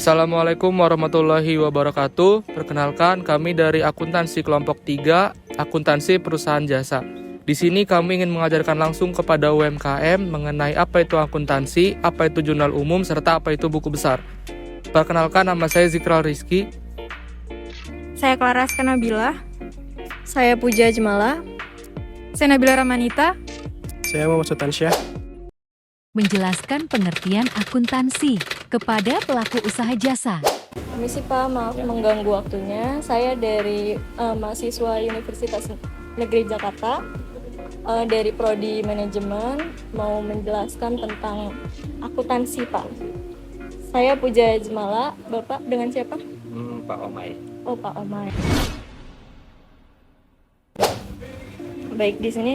Assalamualaikum warahmatullahi wabarakatuh. Perkenalkan, kami dari akuntansi kelompok 3, akuntansi perusahaan jasa. Di sini kami ingin mengajarkan langsung kepada UMKM mengenai apa itu akuntansi, apa itu jurnal umum, serta apa itu buku besar. Perkenalkan, nama saya Zikral Rizky. Saya Clara Nabila. Saya Puja Jemala. Saya Nabila Ramanita. Saya Muhammad Sultansyah. Menjelaskan pengertian akuntansi kepada pelaku usaha jasa. Permisi Pak, maaf mengganggu waktunya. Saya dari mahasiswa Universitas Negeri Jakarta, dari Prodi Manajemen, mau menjelaskan tentang akuntansi Pak. Saya Puja Jemala. Bapak dengan siapa? Pak Omay. Oh, Pak Omay. Baik, di sini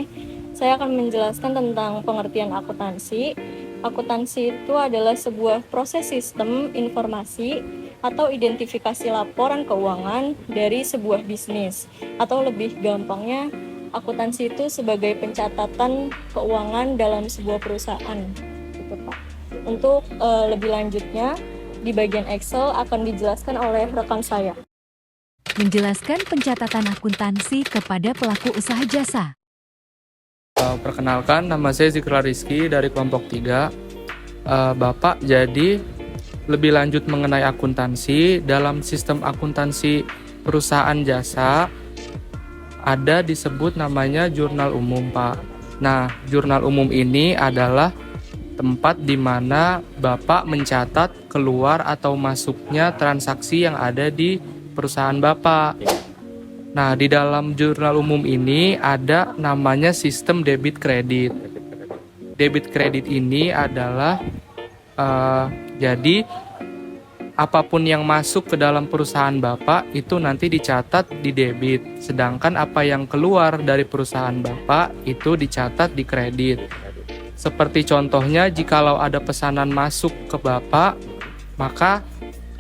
saya akan menjelaskan tentang pengertian akuntansi. Akuntansi itu adalah sebuah proses sistem informasi atau identifikasi laporan keuangan dari sebuah bisnis. Atau lebih gampangnya, akuntansi itu sebagai pencatatan keuangan dalam sebuah perusahaan. Gitu, Pak. Untuk lebih lanjutnya, di bagian Excel akan dijelaskan oleh rekan saya. Menjelaskan pencatatan akuntansi kepada pelaku usaha jasa. Perkenalkan, nama saya Zikral Rizky dari kelompok 3. Bapak, jadi lebih lanjut mengenai akuntansi, dalam sistem akuntansi perusahaan jasa ada disebut namanya jurnal umum, Pak. Nah, jurnal umum ini adalah tempat di mana Bapak mencatat keluar atau masuknya transaksi yang ada di perusahaan Bapak. Nah, di dalam jurnal umum ini ada namanya sistem debit kredit. Debit kredit ini adalah jadi apapun yang masuk ke dalam perusahaan Bapak itu nanti dicatat di debit. Sedangkan apa yang keluar dari perusahaan Bapak itu dicatat di kredit. Seperti contohnya, jikalau ada pesanan masuk ke Bapak, maka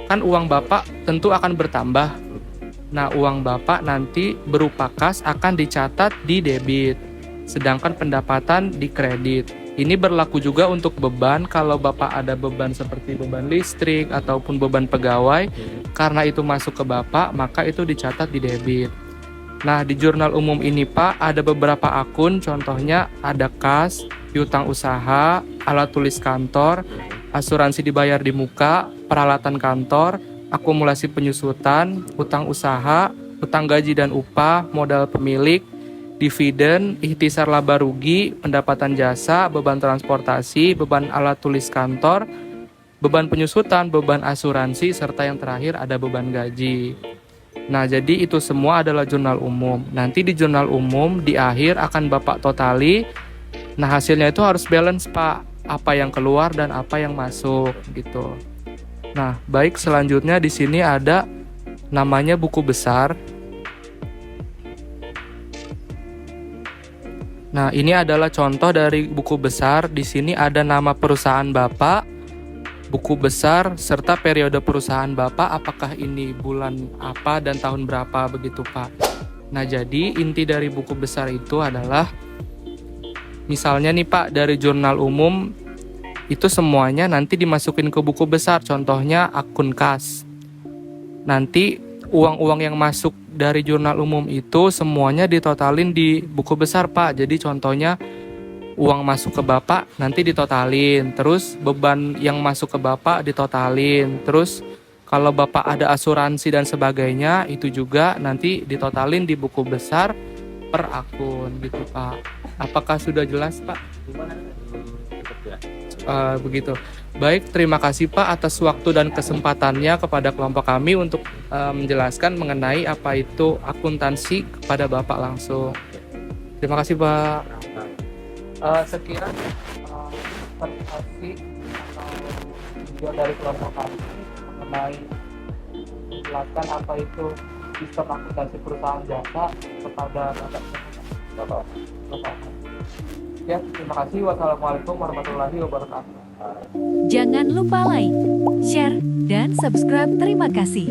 kan uang Bapak tentu akan bertambah. Nah, uang Bapak nanti berupa kas akan dicatat di debit, sedangkan pendapatan di kredit. Ini berlaku juga untuk beban. Kalau Bapak ada beban seperti beban listrik ataupun beban pegawai, karena itu masuk ke Bapak, maka itu dicatat di debit. Nah, di jurnal umum ini Pak, ada beberapa akun, contohnya ada kas, piutang usaha, alat tulis kantor, asuransi dibayar di muka, peralatan kantor, akumulasi penyusutan, utang usaha, utang gaji dan upah, modal pemilik, dividen, ikhtisar laba rugi, pendapatan jasa, beban transportasi, beban alat tulis kantor, beban penyusutan, beban asuransi, serta yang terakhir ada beban gaji. Nah, jadi itu semua adalah jurnal umum. Nanti di jurnal umum di akhir akan Bapak totali. Nah, hasilnya itu harus balance, Pak. Apa yang keluar dan apa yang masuk gitu. Nah, baik, selanjutnya di sini ada namanya buku besar. Nah, ini adalah contoh dari buku besar. Di sini ada nama perusahaan Bapak, buku besar, serta periode perusahaan Bapak, apakah ini bulan apa dan tahun berapa begitu, Pak. Nah, jadi inti dari buku besar itu adalah misalnya nih, Pak, dari jurnal umum itu semuanya nanti dimasukin ke buku besar, contohnya akun kas. Nanti uang-uang yang masuk dari jurnal umum itu semuanya ditotalin di buku besar, Pak. Jadi contohnya uang masuk ke Bapak nanti ditotalin, terus beban yang masuk ke Bapak ditotalin, terus kalau Bapak ada asuransi dan sebagainya itu juga nanti ditotalin di buku besar per akun gitu, Pak. Apakah sudah jelas, Pak? Begitu. Baik, terima kasih Pak atas waktu dan kesempatannya kepada kelompok kami untuk menjelaskan mengenai apa itu akuntansi kepada Bapak langsung. Terima kasih, Pak. Sekian presentasi video dari kelompok kami mengenai menjelaskan apa itu sistem akuntansi perusahaan jasa kepada Bapak. Ya, terima kasih. Wassalamualaikum warahmatullahi wabarakatuh. Jangan lupa like, share, dan subscribe. Terima kasih.